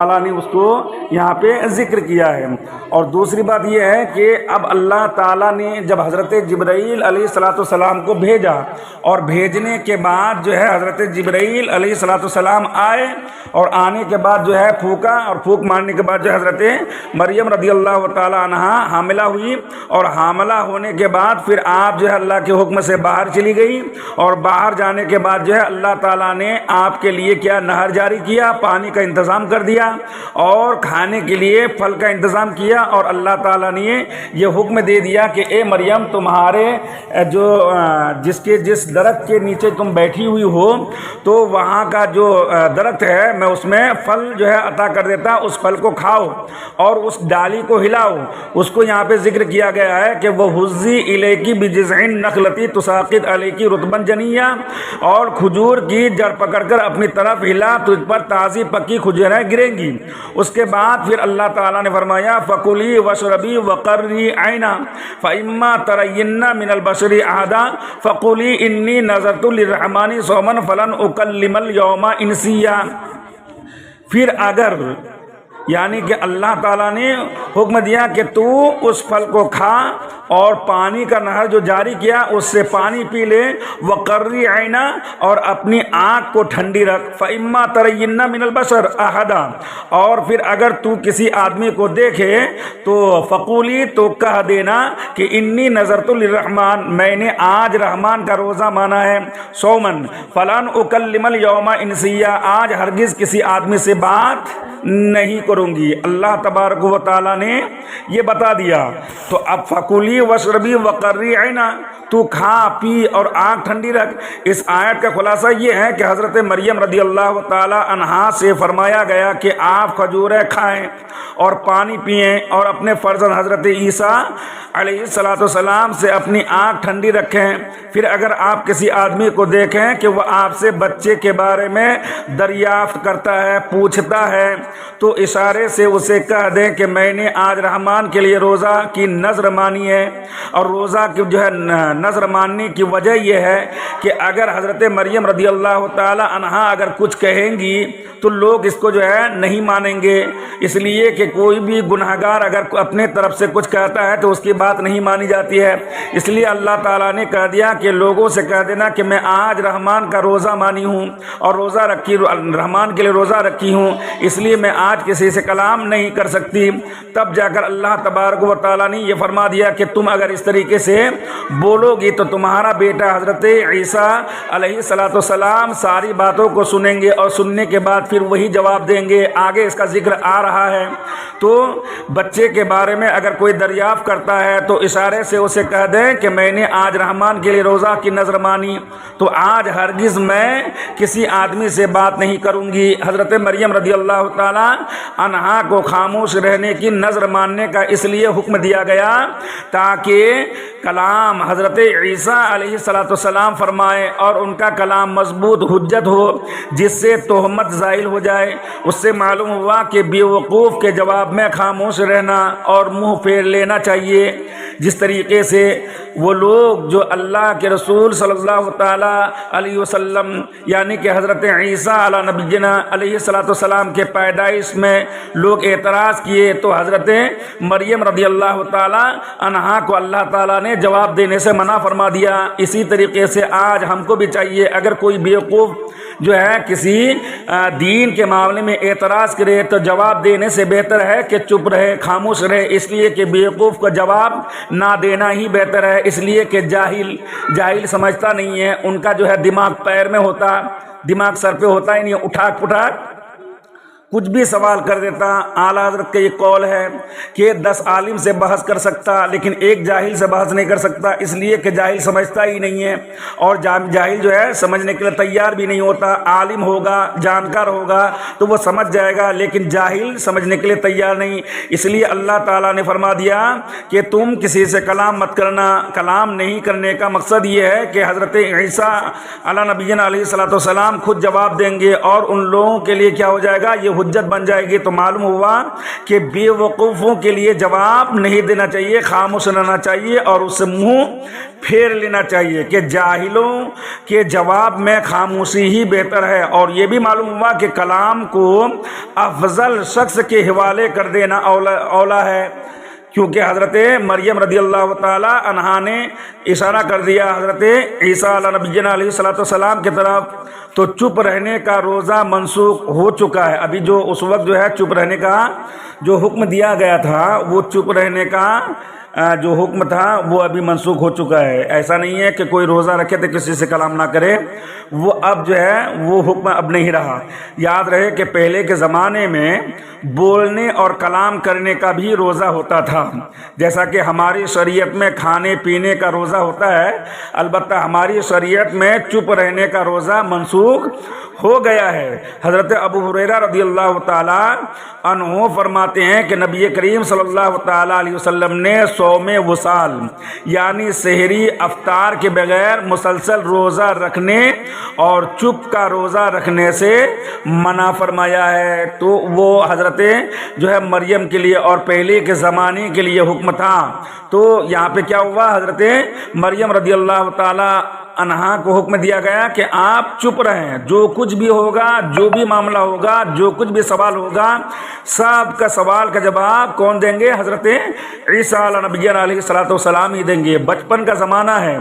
تعالیٰ نے اس کو یہاں پہ ذکر کیا ہے۔ اور دوسری بات یہ ہے کہ اب اللہ تعالیٰ نے جب حضرت جبرائیل علیہ السلام کو بھیجا، اور بھیجنے کے بعد جو ہے حضرت جبرائیل علیہ السلام آئے، اور آنے کے بعد جو ہے پھونکا، اور پھونک مارنے کے بعد جو حضرت مریم رضی اللہ تعالیٰ عنہا حاملہ ہوئی، اور حاملہ ہونے کے بعد پھر آپ جو ہے اللہ کے حکم سے باہر چلی گئی، اور باہر جانے کے بعد جو ہے اللہ تعالیٰ نے آپ کے لیے کیا نہر جاری کیا، پانی کا انتظام کر دیا، اور کھانے کے لیے پھل کا انتظام کیا، اور اللہ تعالیٰ نے یہ حکم دے دیا کہ اے مریم تمہارے جو جس درخت کے نیچے تم بیٹھی ہوئی ہو تو وہاں کا جو درخت ہے میں اس میں پھل جو ہے عطا کر دیتا، اس پھل کو کھاؤ اور اس ڈالی کو ہلاؤ۔ اس کو یہاں پہ ذکر کیا گیا ہے کہ وہ حزی الیکی بجذع النخلۃ تساقط علیکی رطبا جنیا، اور کھجور کی جڑ پکڑ کر اپنی طرف ہلا، تجھ پر تازی پکی کھجوریں گریں گی۔ اس کے بعد پھر اللہ تعالیٰ نے فرمایا فَكُلِي وَاشْرَبِي وَقَرِّي عَيْنًا فَإِمَّا تَرَيِنَّ مِنَ الْبَشَرِ أَحَدًا فَقُولِي إِنِّي نَذَرْتُ لِلرَّحْمَنِ صَوْمًا فَلَنْ أُكَلِّمَ الْيَوْمَ إِنسِيًّا۔ پھر اگر یعنی کہ اللہ تعالیٰ نے حکم دیا کہ تو اس پھل کو کھا اور پانی کا نہر جو جاری کیا اس سے پانی پی لے، وقرری عینا، اور اپنی آنکھ کو ٹھنڈی رکھ، فإما ترین من البشر احدا، اور پھر اگر تو کسی آدمی کو دیکھے تو فقولی تو کہہ دینا کہ انی نذرت للرحمن، میں نے آج رحمان کا روزہ مانا ہے، صومن فلن اکلم اليوم انسیا، آج ہرگز کسی آدمی سے بات نہیں کروں گی۔ اللہ تبارک و تعالیٰ نے یہ بتا دیا۔ تو اب فکلی واشربی وقرری عینا، تو کھا پی اور آنکھ ٹھنڈی رکھ۔ اس آیت کا خلاصہ یہ ہے کہ حضرت مریم رضی اللہ تعالی عنہا سے فرمایا گیا کہ آپ کھجوریں کھائیں اور پانی پئیں، اور اپنے فرزند حضرت عیسیٰ علیہ السلام سے اپنی آنکھ ٹھنڈی رکھیں۔ پھر اگر آپ کسی آدمی کو دیکھیں کہ وہ آپ سے بچے کے بارے میں دریافت کرتا ہے، پوچھتا ہے، تو اشارے سے اسے کہہ دیں کہ میں نے آج رحمان کے لیے روزہ کی نذر مانی ہے۔ اور روزہ کی جو ہے نذر ماننے کی وجہ یہ ہے کہ اگر حضرت مریم رضی اللہ تعالی عنہا اگر کچھ کہیں گی تو لوگ اس کو جو ہے نہیں مانیں گے، اس لیے کہ کوئی بھی گناہگار اگر اپنے طرف سے کچھ کہتا ہے تو اس کی بات نہیں مانی جاتی ہے۔ اس لیے اللہ تعالیٰ نے کہہ دیا کہ لوگوں سے کہہ دینا کہ میں آج رحمان کا روزہ مانی ہوں اور روزہ رکھی، رحمان کے لیے روزہ رکھی ہوں، اس لیے میں آج کسی سے کلام نہیں کر سکتی۔ تب جا کر اللہ تبارک و تعالیٰ نے یہ فرما دیا کہ تم اگر اس طریقے سے بولو گی تو تمہارا بیٹا حضرت عیسیٰ علیہ السلام ساری باتوں کو سنیں گے، اور سننے کے بعد پھر وہی جواب دیں گے۔ آگے اس کا ذکر آ رہا ہے۔ تو بچے کے بارے میں اگر کوئی دریافت کرتا ہے تو اشارے سے اسے کہہ دیں کہ میں نے آج رحمان کے لیے روزہ کی نذر مانی، تو آج ہرگز میں کسی آدمی سے بات نہیں کروں گی۔ حضرت مریم رضی اللہ تعالی عنہا کو خاموش رہنے کی نذر ماننے کا اس لیے حکم دیا گیا تاکہ کلام حضرت عیسیٰ علیہ السلام فرمائے اور ان کا کلام مضبوط حجت ہو، جس سے تہمت زائل ہو جائے۔ اس سے معلوم ہوا کہ بیوقوف کے جواب میں خاموش رہنا اور منہ پھیر لینا چاہیے، جس طریقے سے وہ لوگ جو اللہ کے رسول صلی اللہ تعالی علیہ وسلم یعنی کہ حضرت عیسیٰ علی نبینا علیہ السلام کے پیدائش میں لوگ اعتراض کیے تو حضرت مریم رضی اللہ تعالی عنہا کو اللہ تعالیٰ نے جواب دینے سے منع فرما دیا۔ اسی طریقے سے آج ہم کو بھی چاہیے، اگر کوئی بیوقوف جو ہے کسی دین کے معاملے میں اعتراض کرے تو جواب دینے سے بہتر ہے کہ چپ رہے، خاموش رہے، اس لیے کہ بیوقوف کو جواب نہ دینا ہی بہتر ہے، اس لیے کہ جاہل سمجھتا نہیں ہے، ان کا جو ہے دماغ پیر میں ہوتا، دماغ سر پہ ہوتا ہی نہیں، اٹھاک پٹھاک کچھ بھی سوال کر دیتا۔ اعلیٰ حضرت کا یہ قول ہے کہ 10 عالم سے بحث کر سکتا لیکن ایک جاہل سے بحث نہیں کر سکتا، اس لیے کہ جاہل سمجھتا ہی نہیں ہے، اور جاہل جو ہے سمجھنے کے لیے تیار بھی نہیں ہوتا۔ عالم ہوگا، جانکار ہوگا تو وہ سمجھ جائے گا، لیکن جاہل سمجھنے کے لیے تیار نہیں۔ اس لیے اللہ تعالیٰ نے فرما دیا کہ تم کسی سے کلام مت کرنا۔ کلام نہیں کرنے کا مقصد یہ ہے کہ حضرت عیسیٰ علی نبینا علیہ السلام خود جواب دیں گے، اور ان لوگوں کے لیے کیا ہو جائے گا، یہ حجت بن جائے گی۔ تو معلوم ہوا کہ بے وقوفوں کے لیے جواب نہیں دینا چاہیے، خاموش رہنا چاہیے اور اس سے منہ پھیر لینا چاہیے کہ جاہلوں کے جواب میں خاموشی ہی بہتر ہے۔ اور یہ بھی معلوم ہوا کہ کلام کو افضل شخص کے حوالے کر دینا اولا ہے، کیونکہ حضرت مریم رضی اللہ تعالی عنہا نے اشارہ کر دیا حضرت عیسیٰ علیہ نبینا علیہ الصلوۃ والسلام کی طرف، تو چپ رہنے کا روزہ منسوخ ہو چکا ہے۔ ابھی جو اس وقت جو ہے چپ رہنے کا جو حکم دیا گیا تھا، وہ چپ رہنے کا جو حکم تھا وہ ابھی منسوخ ہو چکا ہے۔ ایسا نہیں ہے کہ کوئی روزہ رکھے تو کسی سے کلام نہ کرے، وہ اب جو ہے وہ حکم اب نہیں رہا۔ یاد رہے کہ پہلے کے زمانے میں بولنے اور کلام کرنے کا بھی روزہ ہوتا تھا، جیسا کہ ہماری شریعت میں کھانے پینے کا روزہ ہوتا ہے، البتہ ہماری شریعت میں چپ رہنے کا روزہ منسوخ ہو گیا ہے۔ حضرت ابو ہریرہ رضی اللہ تعالی عنہ فرماتے ہیں کہ نبی کریم صلی اللہ تعالی علیہ وسلم نے صوم وصال یعنی سحری افطار کے بغیر مسلسل روزہ رکھنے اور چپ کا روزہ رکھنے سے منع فرمایا ہے۔ تو وہ حضرت جو ہے مریم کے لیے اور پہلے کے زمانے کے لیے حکم تھا۔ تو یہاں پہ کیا ہوا، حضرت مریم رضی اللہ تعالی عنہا کو حکم دیا گیا کہ آپ چپ رہیں، جو کچھ بھی ہوگا، جو بھی معاملہ ہوگا، جو کچھ بھی سوال ہوگا، سب کا سوال کا جواب کون دیں گے؟ حضرت عیسیٰ علیہ نبینا علیہ الصلوۃ والسلام ہی دیں گے۔ بچپن کا زمانہ ہے،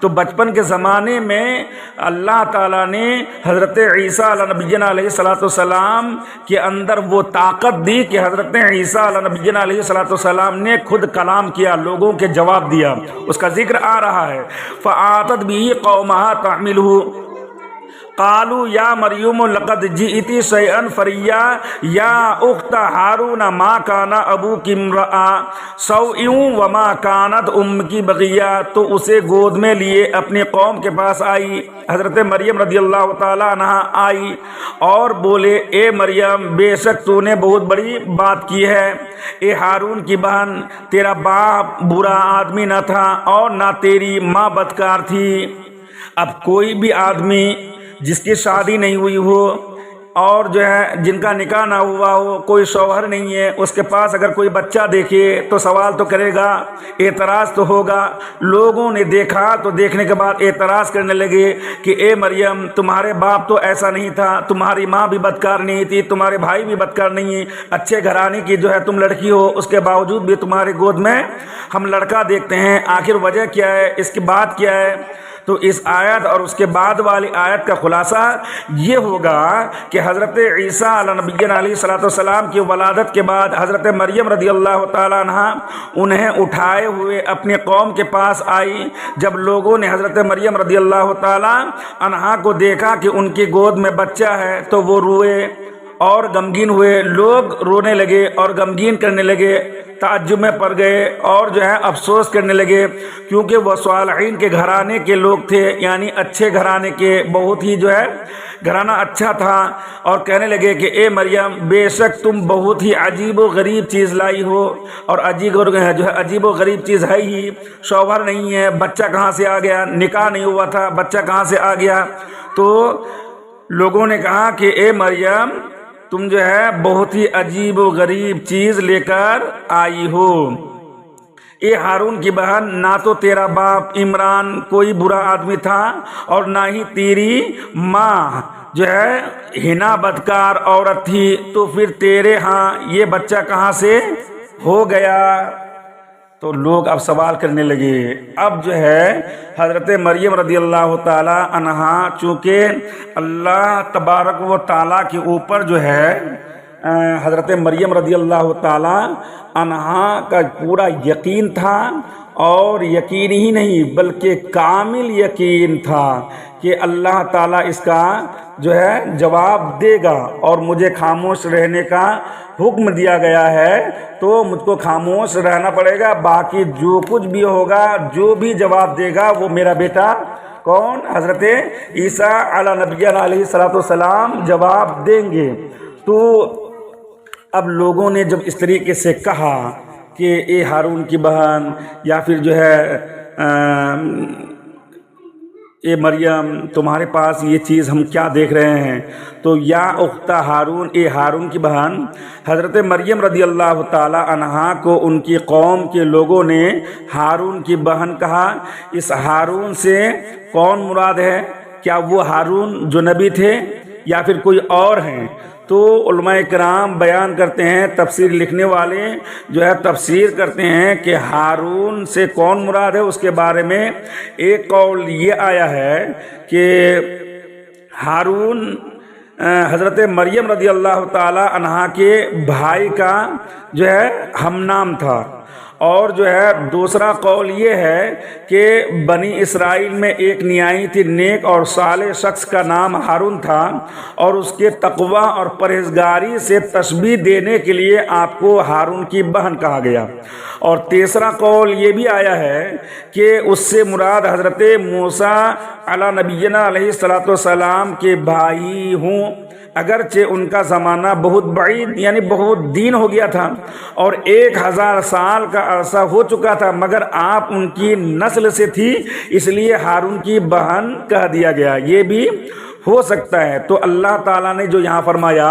تو بچپن کے زمانے میں اللہ تعالیٰ نے حضرت عیسیٰ علیہ نبینا علیہ الصلوۃ والسلام کے اندر وہ طاقت دی کہ حضرت عیسیٰ علیہ نبینا علیہ الصلوۃ والسلام نے خود کلام کیا، لوگوں کے جواب دیا۔ اس کا ذکر آ رہا ہے، فآتت به قومها تحملہ قالوا یا مریم لقد جئت شیئا فریا یا اخت ہارون ما کان ابوک امرأ سوء وما کانت امک بغیا۔ تو اسے گود میں لیے اپنی قوم کے پاس آئی، حضرت مریم رضی اللہ تعالی عنہ آئی اور بولے، اے مریم بے شک تو نے بہت بڑی بات کی ہے، اے ہارون کی بہن، تیرا باپ برا آدمی نہ تھا اور نہ تیری ماں بدکار تھی۔ اب کوئی بھی آدمی جس کی شادی نہیں ہوئی ہو اور جو ہے جن کا نکاح نہ ہوا ہو، کوئی شوہر نہیں ہے، اس کے پاس اگر کوئی بچہ دیکھے تو سوال تو کرے گا، اعتراض تو ہوگا۔ لوگوں نے دیکھا تو دیکھنے کے بعد اعتراض کرنے لگے کہ اے مریم تمہارے باپ تو ایسا نہیں تھا، تمہاری ماں بھی بدکار نہیں تھی، تمہارے بھائی بھی بدکار نہیں ہے، اچھے گھرانے کی جو ہے تم لڑکی ہو، اس کے باوجود بھی تمہارے گود میں ہم لڑکا دیکھتے ہیں، آخر وجہ کیا ہے، اس کی بات کیا ہے؟ تو اس آیت اور اس کے بعد والی آیت کا خلاصہ یہ ہوگا کہ حضرت عیسیٰ علیہ نبینا علیہ الصلوۃ والسلام کی ولادت کے بعد حضرت مریم رضی اللہ تعالی عنہ انہیں اٹھائے ہوئے اپنی قوم کے پاس آئی۔ جب لوگوں نے حضرت مریم رضی اللہ تعالی عنہ کو دیکھا کہ ان کی گود میں بچہ ہے تو وہ روئے اور غمگین ہوئے، لوگ رونے لگے اور غمگین کرنے لگے، تعجب میں پڑ گئے اور جو ہے افسوس کرنے لگے، کیونکہ وہ صالحین کے گھرانے کے لوگ تھے، یعنی اچھے گھرانے کے، بہت ہی جو ہے گھرانہ اچھا تھا، اور کہنے لگے کہ اے مریم بے شک تم بہت ہی عجیب و غریب چیز لائی ہو، اور عجیب و غریب چیز ہے ہی، شوہر نہیں ہے، بچہ کہاں سے آ گیا، نکاح نہیں ہوا تھا، بچہ کہاں سے آ گیا؟ تو لوگوں نے کہا کہ اے مریم تم جو ہے بہت ہی عجیب و غریب چیز لے کر آئی ہو۔ اے ہارون کی بہن، نہ تو تیرا باپ عمران کوئی برا آدمی تھا اور نہ ہی تیری ماں جو ہے ہنا بدکار عورت تھی، تو پھر تیرے ہاں یہ بچہ کہاں سے ہو گیا؟ تو لوگ اب سوال کرنے لگے۔ اب جو ہے حضرت مریم رضی اللہ تعالی عنہا، چونکہ اللہ تبارک و تعالیٰ کے اوپر جو ہے حضرت مریم رضی اللہ تعالی عنہا کا پورا یقین تھا، اور یقین ہی نہیں بلکہ کامل یقین تھا کہ اللہ تعالیٰ اس کا جو ہے جواب دے گا، اور مجھے خاموش رہنے کا حکم دیا گیا ہے تو مجھ کو خاموش رہنا پڑے گا، باقی جو کچھ بھی ہوگا، جو بھی جواب دے گا وہ میرا بیٹا کون؟ حضرت عیسیٰ علیہ نبینا علیہ الصلوۃ والسلام جواب دیں گے۔ تو اب لوگوں نے جب اس طریقے سے کہا کہ اے ہارون کی بہن، یا پھر جو ہے اے مریم تمہارے پاس یہ چیز ہم کیا دیکھ رہے ہیں؟ تو یا اختہ ہارون، اے ہارون کی بہن، حضرت مریم رضی اللہ تعالی عنہا کو ان کی قوم کے لوگوں نے ہارون کی بہن کہا۔ اس ہارون سے کون مراد ہے؟ کیا وہ ہارون جو نبی تھے یا پھر کوئی اور ہیں؟ تو علماء کرام بیان کرتے ہیں، تفسیر لکھنے والے جو ہے تفسیر کرتے ہیں کہ ہارون سے کون مراد ہے۔ اس کے بارے میں ایک قول یہ آیا ہے کہ ہارون حضرت مریم رضی اللہ تعالی عنہا کے بھائی کا جو ہے ہم نام تھا، اور جو ہے دوسرا قول یہ ہے کہ بنی اسرائیل میں ایک نیائی تھی، نیک اور صالح شخص کا نام ہارون تھا، اور اس کے تقوی اور پرہیزگاری سے تشبیہ دینے کے لیے آپ کو ہارون کی بہن کہا گیا۔ اور تیسرا قول یہ بھی آیا ہے کہ اس سے مراد حضرت موسیٰ علی نبینا علیہ الصلوۃ والسلام کے بھائی ہوں، اگرچہ ان کا زمانہ بہت بعید یعنی بہت دین ہو گیا تھا اور 1000 سال کا عرصہ ہو چکا تھا، مگر آپ ان کی نسل سے تھی، اس لیے ہارون کی بہن کہہ دیا گیا۔ یہ بھی ہو سکتا ہے۔ تو اللہ تعالیٰ نے جو یہاں فرمایا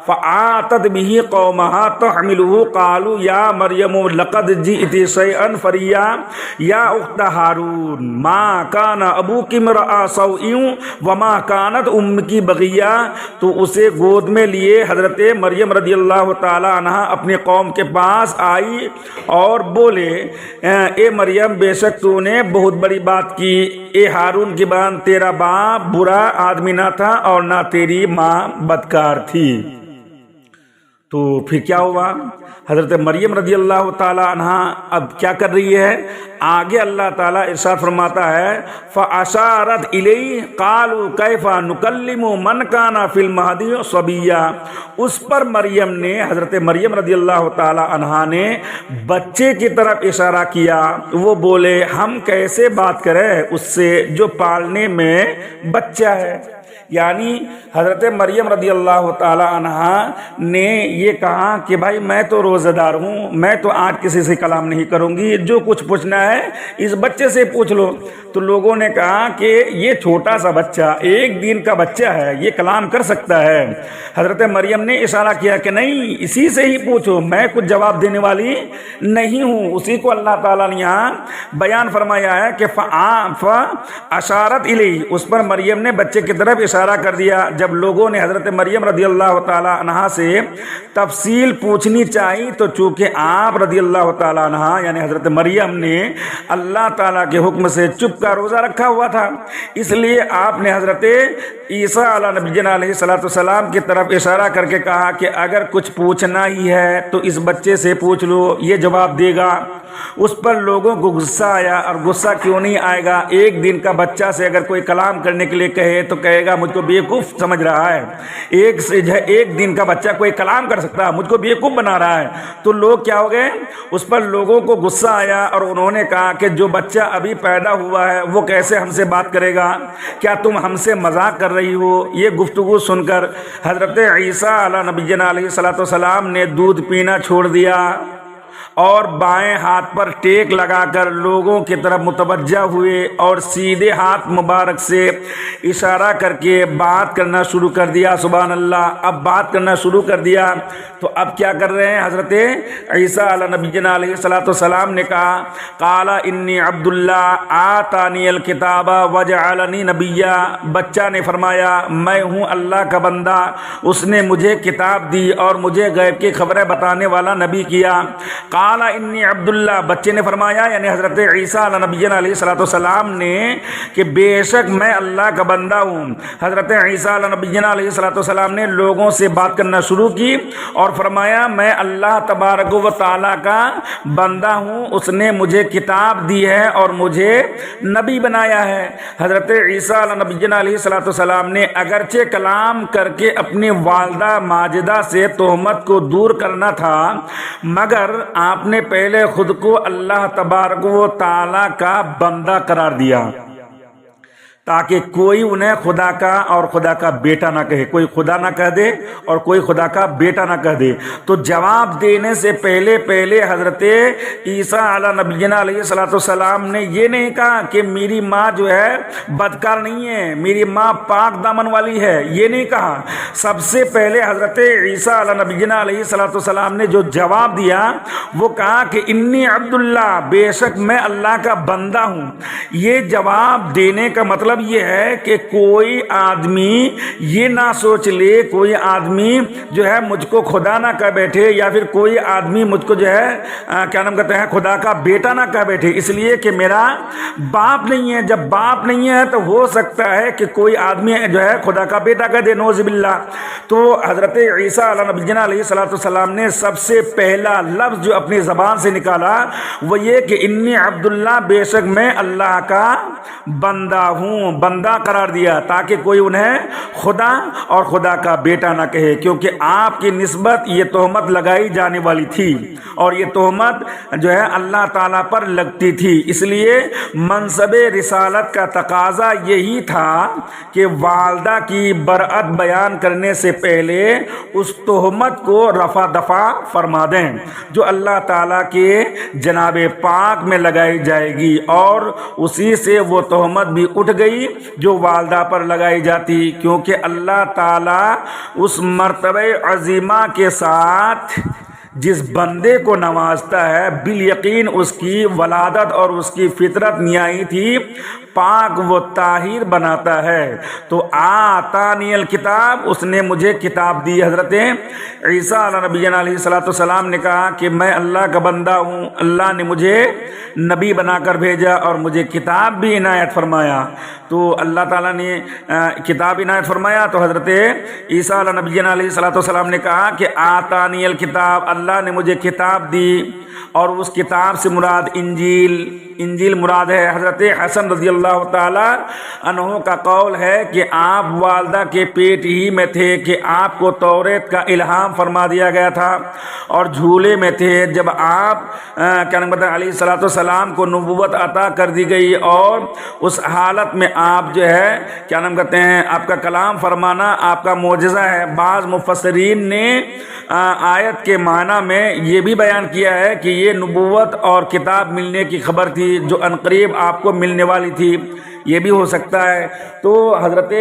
فَآتَتْ بِهِ قَوْمَهَا تَحْمِلُهُ قَالُوا يَا مَرْيَمُ لَقَدْ جِئْتِ شَيْئًا فَرِيًّا يَا أُخْتَ هَارُونَ مَا كَانَ أَبُوكِ امْرَأَ سَوْءٍ وَمَا كَانَتْ أُمُّكِ بَغِيًّا، تو اسے گود میں لیے حضرت مریم رضی اللہ تعالی عنہ اپنے قوم کے پاس آئی اور بولے اے مریم بے شک تو نے بہت بڑی بات کی، اے ہارون کی بہن تیرا باپ برا آدمی نہ تھا اور نہ تیری ماں بدکار تھی۔ تو پھر کیا ہوا؟ حضرت مریم رضی اللہ تعالی عنہ اب کیا کر رہی ہے؟ آگے اللہ تعالیٰ ارشاد فرماتا ہے فَأَشَارَتْ إِلَيْهِ قَالُوا كَيْفَ نُكَلِّمُ مَنْ كَانَ فِي الْمَهْدِ صَبِيًّا، اس پر مریم نے، حضرت مریم رضی اللہ تعالی عنہ نے بچے کی طرف اشارہ کیا۔ وہ بولے ہم کیسے بات کریں اس سے جو پالنے میں بچہ ہے؟ یعنی حضرت مریم رضی اللہ تعالی عنہ نے یہ کہا کہ بھائی میں تو روزہ دار ہوں، میں تو آج کسی سے کلام نہیں کروں گی، جو کچھ پوچھنا ہے اس بچے سے پوچھ لو۔ تو لوگوں نے کہا کہ یہ چھوٹا سا بچہ 1 دن کا بچہ ہے، یہ کلام کر سکتا ہے؟ حضرت مریم نے اشارہ کیا کہ نہیں، اسی سے ہی پوچھو، میں کچھ جواب دینے والی نہیں ہوں۔ اسی کو اللہ تعالیٰ نے یہاں بیان فرمایا ہے کہ فَأَشَارَتْ إِلَيْهِ، اس پر مریم نے بچے کی طرف اشارہ کر دیا۔ جب لوگوں نے حضرت مریم رضی اللہ تعالی عنہ سے تفصیل پوچھنی چاہی تو چونکہ آپ رضی اللہ تعالی عنہ یعنی حضرت مریم نے اللہ تعالیٰ کے حکم سے چپ کا روزہ رکھا ہوا تھا، اس لیے آپ نے حضرت عیسیٰ علیہ نبینا علیہ السلام کی طرف اشارہ کر کے کہا کہ اگر کچھ پوچھنا ہی ہے تو اس بچے سے پوچھ لو، یہ جواب دے گا۔ اس پر لوگوں کو غصہ آیا، اور غصہ کیوں نہیں آئے گا؟ 1 دن کا بچہ سے اگر کوئی کلام کرنے کے لیے کہے تو کہے گا مجھ کو بیوقوف سمجھ رہا ہے، 1 دن کا بچہ کوئی کلام کر سکتا ہے، مجھ کو بیوقوف بنا رہا ہے۔ تو لوگ کیا ہو گئے؟ اس پر لوگوں کو غصہ آیا اور انہوں نے کہا کہ جو بچہ ابھی پیدا ہوا ہے وہ کیسے ہم سے بات کرے گا؟ کیا تم ہم سے مذاق کر رہی ہو؟ یہ گفتگو سن کر حضرت عیسیٰ علیہ نبینا علیہ السلام نے دودھ پینا چھوڑ دیا اور بائیں ہاتھ پر ٹیک لگا کر لوگوں کی طرف متوجہ ہوئے اور سیدھے ہاتھ مبارک سے اشارہ کر کے بات کرنا شروع کر دیا۔ سبحان اللہ، اب بات کرنا شروع کر دیا۔ تو اب کیا کر رہے ہیں؟ حضرت عیسیٰ علیہ نبینا علیہ السلام نے کہا قال انی عبد اللہ آتانی الکتاب وجعلنی نبیا، بچہ نے فرمایا میں ہوں اللہ کا بندہ، اس نے مجھے کتاب دی اور مجھے غیب کی خبریں بتانے والا نبی کیا۔ قال انی عبد اللہ، بچے نے فرمایا یعنی حضرت عیسیٰ علیہ نبینا علیہ السلام نے کہ بے شک میں اللہ کا بندہ ہوں۔ حضرت عیسیٰ علیہ نبینا علیہ السلام نے لوگوں سے بات کرنا شروع کی اور فرمایا میں اللہ تبارک و تعالیٰ کا بندہ ہوں، اس نے مجھے کتاب دی ہے اور مجھے نبی بنایا ہے۔ حضرت عیسیٰ علیہ نبینا علیہ السلام نے اگرچہ کلام کر کے اپنی والدہ ماجدہ سے تہمت کو دور کرنا تھا، مگر آپ نے پہلے خود کو اللہ تبارک و تعالیٰ کا بندہ قرار دیا۔ تاکہ کوئی انہیں خدا کا اور خدا کا بیٹا نہ کہے، کوئی خدا نہ کہہ دے اور کوئی خدا کا بیٹا نہ کہہ دے۔ تو جواب دینے سے پہلے حضرت عیسیٰ علیہ نبینا علیہ الصلوۃ والسلام نے یہ نہیں کہا کہ میری ماں جو ہے بدکار نہیں ہے، میری ماں پاک دامن والی ہے، یہ نہیں کہا۔ سب سے پہلے حضرت عیسیٰ علیہ نبینا علیہ الصلوۃ والسلام نے جو جواب دیا وہ کہا کہ انی عبداللہ، بے شک میں اللہ کا بندہ ہوں۔ یہ جواب دینے کا مطلب یہ ہے کہ کوئی آدمی یہ نہ سوچ لے، کوئی آدمی جو ہے مجھ کو خدا نہ کہہ بیٹھے، یا پھر کوئی آدمی مجھ کو جو ہے کیا نام کہتے ہیں خدا کا بیٹا نہ کہہ بیٹھے، اس لیے کہ میرا باپ نہیں ہے۔ جب باپ نہیں ہے تو ہو سکتا ہے کہ کوئی آدمی جو ہے خدا کا بیٹا کہہ دے، نعوذ باللہ۔ تو حضرت عیسیٰ علیہ نبینا علیہ الصلوۃ والسلام نے سب سے پہلا لفظ جو اپنی زبان سے نکالا وہ یہ کہ انی عبداللہ، بے شک میں اللہ کا بندہ ہوں، بندہ قرار دیا، تاکہ کوئی انہیں خدا اور خدا کا بیٹا نہ کہے، کیونکہ آپ کی نسبت یہ تہمت لگائی جانے والی تھی اور یہ تہمت جو ہے اللہ تعالیٰ پر لگتی تھی۔ اس لیے منصب رسالت کا تقاضا یہی تھا کہ والدہ کی برأت بیان کرنے سے پہلے اس تہمت کو رفع دفع فرما دیں جو اللہ تعالیٰ کے جناب پاک میں لگائی جائے گی، اور اسی سے وہ تہمت بھی اٹھ گئی جو والدہ پر لگائی جاتی، کیونکہ اللہ تعالیٰ اس مرتبہ عظیمہ کے ساتھ جس بندے کو نوازتا ہے بالیقین اس کی ولادت اور اس کی فطرت نیائی تھی، پاک و طاہر بناتا ہے۔ تو آتانی الکتاب، اس نے مجھے کتاب دی۔ حضرت عیسیٰ علیہ نبینا علیہ الصلوۃ والسلام نے کہا کہ میں اللہ کا بندہ ہوں، اللہ نے مجھے نبی بنا کر بھیجا اور مجھے کتاب بھی عنایت فرمایا۔ تو اللہ تعالیٰ نے کتاب عنایت فرمایا، تو حضرت عیسیٰ علیہ نبینا علیہ الصلوۃ والسلام نے کہا کہ آتانی الکتاب، اللہ نے مجھے کتاب دی، اور اس کتاب سے مراد انجیل مراد ہے۔ حضرت حسن رضی اللہ تعالی عنہ کا قول ہے کہ آپ والدہ کے پیٹ ہی میں تھے کہ آپ کو توریت کا الہام فرما دیا گیا تھا، اور جھولے میں تھے جب آپ کیا نام کہتے ہیں علیہ الصلوۃ والسلام کو نبوت عطا کر دی گئی، اور اس حالت میں آپ جو ہے کیا نام کہتے ہیں آپ کا کلام فرمانا آپ کا معجزہ ہے۔ بعض مفسرین نے آیت کے معنی میں یہ بھی بیان کیا ہے کہ یہ نبوت اور کتاب ملنے کی خبر تھی جو عنقریب آپ کو ملنے والی تھی، یہ بھی ہو سکتا ہے۔ تو حضرت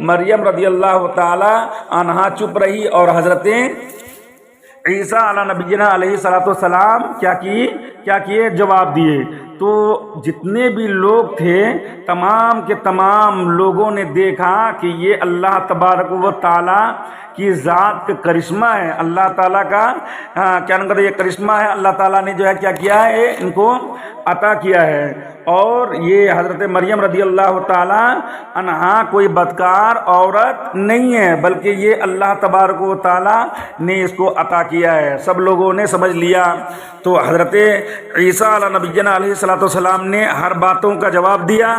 مریم رضی اللہ تعالی عنہا چپ رہی، اور حضرت عیسیٰ علیہ نبینا علیہ الصلوۃ والسلام کیا کیے جواب دیے۔ تو جتنے بھی لوگ تھے تمام کے تمام لوگوں نے دیکھا کہ یہ اللہ تبارک و تعالی کی ذات کا کرشمہ ہے، اللہ تعالیٰ کا کیا نام کہتے ہیں یہ کرشمہ ہے، اللہ تعالیٰ نے جو ہے کیا کیا ہے ان کو عطا کیا ہے۔ اور یہ حضرت مریم رضی اللہ تعالی عنہا کوئی بدکار عورت نہیں ہے، بلکہ یہ اللہ تبارک و تعالی نے اس کو عطا کیا ہے، سب لوگوں نے سمجھ لیا۔ تو حضرت عیسیٰ علیہ نبینا علیہ الصلوۃ والسلام نے ہر باتوں کا جواب دیا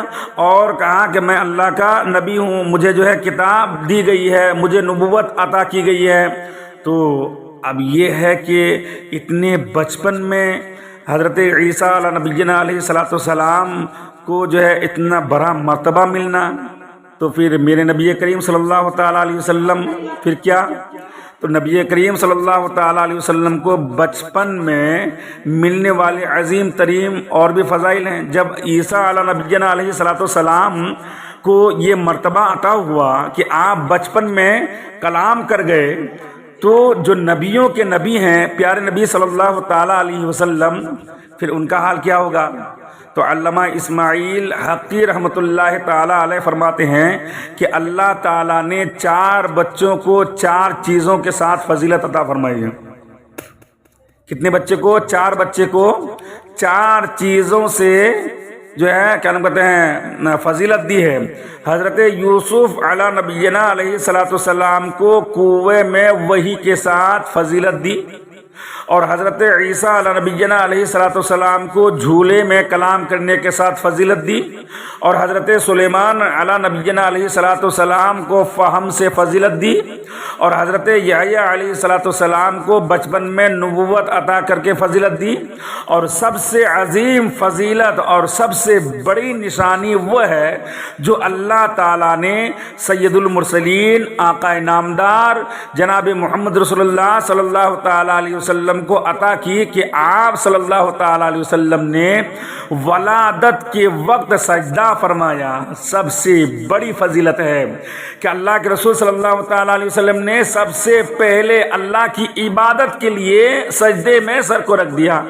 اور کہا کہ میں اللہ کا نبی ہوں، مجھے جو ہے کتاب دی گئی ہے، مجھے نبوت عطا کی گئی ہے۔ تو اب یہ ہے کہ اتنے بچپن میں حضرت عیسیٰ علیہ نبینا علیہ الصلوۃ والسلام کو جو ہے اتنا بڑا مرتبہ ملنا، تو پھر میرے نبی کریم صلی اللہ تعالیٰ علیہ وسلم پھر کیا؟ تو نبی کریم صلی اللہ تعالیٰ علیہ وسلم کو بچپن میں ملنے والے عظیم ترین اور بھی فضائل ہیں۔ جب عیسیٰ علیہ نبینا علیہ الصلوۃ والسلام کو یہ مرتبہ عطا ہوا کہ آپ بچپن میں کلام کر گئے، تو جو نبیوں کے نبی ہیں پیارے نبی صلی اللہ تعالیٰ علیہ وسلم، پھر ان کا حال کیا ہوگا؟ تو علامہ اسماعیل حقی رحمۃ اللہ تعالیٰ علیہ فرماتے ہیں کہ اللہ تعالیٰ نے 4 بچوں کو 4 چیزوں کے ساتھ فضیلت عطا فرمائی ہے۔ کتنے بچے کو؟ 4 بچے کو 4 چیزوں سے جو ہے کیا نام کہتے ہیں فضیلت دی ہے۔ حضرت یوسف علیہ نبینا علیہ الصلوۃ والسلام کو کنویں میں وحی کے ساتھ فضیلت دی، اور حضرت عیسیٰ علی نبینا علیہ السلام کو جھولے میں کلام کرنے کے ساتھ فضیلت دی، اور حضرت سلیمان علی نبینا علیہ السلام کو فہم سے فضیلت دی، اور حضرت یحییٰ علیہ السلام کو بچپن میں نبوت عطا کر کے فضیلت دی، اور سب سے عظیم فضیلت اور سب سے بڑی نشانی وہ ہے جو اللہ تعالیٰ نے سید المرسلین آقا نامدار جناب محمد رسول اللہ صلی اللہ تعالیٰ علیہ وسلم کو عطا کی، کہ آپ صلی اللہ تعالیٰ علیہ وسلم نے ولادت کے وقت سجدہ فرمایا۔ سب سے بڑی فضیلت ہے کہ اللہ کے رسول صلی اللہ تعالیٰ علیہ وسلم نے سب سے پہلے اللہ کی عبادت کے لیے سجدے میں سر کو رکھ دیا۔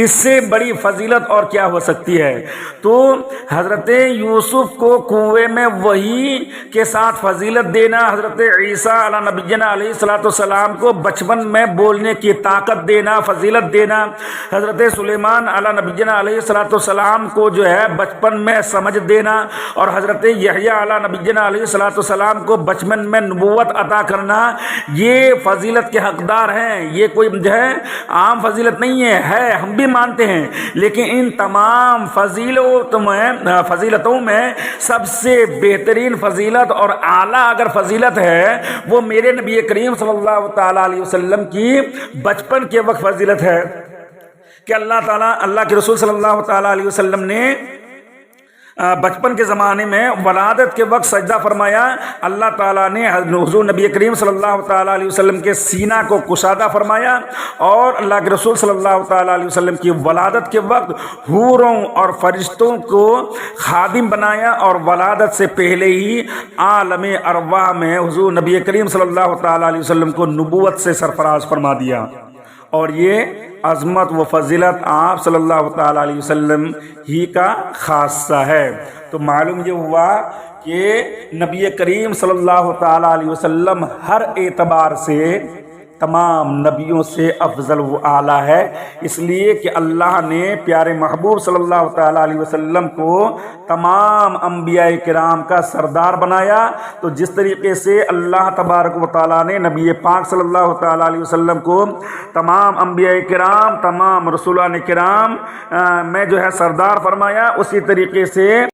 اس سے بڑی فضیلت اور کیا ہو سکتی ہے؟ تو حضرت یوسف کو کنویں میں وحی کے ساتھ فضیلت دینا، حضرت عیسیٰ علی نبینا علیہ السلام کو بچپن میں بولنے کی طاقت دینا، فضیلت دینا، حضرت سلیمان علی نبینا علیہ السلام کو جو ہے بچپن میں سمجھ دینا، اور حضرت یحییٰ علی نبینا علیہ السلام کو بچپن میں نبوت عطا کرنا، یہ فضیلت کے حقدار ہیں۔ یہ کوئی جو ہے عام فضیلت نہیں ہے، ہم بھی مانتے ہیں، لیکن ان تمام فضیلتوں میں سب سے بہترین فضیلت اور اعلیٰ اگر فضیلت ہے وہ میرے نبی کریم صلی اللہ تعالیٰ علیہ وسلم کی بچپن کے وقت فضیلت ہے، کہ اللہ کے رسول صلی اللہ تعالیٰ علیہ وسلم نے بچپن کے زمانے میں ولادت کے وقت سجدہ فرمایا۔ اللہ تعالیٰ نے حضور نبی کریم صلی اللہ تعالیٰ علیہ وسلم کے سینہ کو کشادہ فرمایا، اور اللہ کے رسول صلی اللہ تعالیٰ علیہ وسلم کی ولادت کے وقت حوروں اور فرشتوں کو خادم بنایا، اور ولادت سے پہلے ہی عالم ارواح میں حضور نبی کریم صلی اللہ تعالیٰ علیہ وسلم کو نبوت سے سرفراز فرما دیا۔ اور یہ عظمت و فضیلت آپ صلی اللہ تعالیٰ علیہ وسلم ہی کا خاصہ ہے۔ تو معلوم یہ ہوا کہ نبی کریم صلی اللہ تعالیٰ علیہ وسلم ہر اعتبار سے تمام نبیوں سے افضل و اعلیٰ ہے، اس لیے کہ اللہ نے پیارے محبوب صلی اللہ تعالیٰ علیہ وسلم کو تمام انبیاء کرام کا سردار بنایا۔ تو جس طریقے سے اللہ تبارک و تعالیٰ نے نبی پاک صلی اللہ تعالیٰ علیہ وسلم کو تمام انبیاء کرام، تمام رسولان کرام میں جو ہے سردار فرمایا، اسی طریقے سے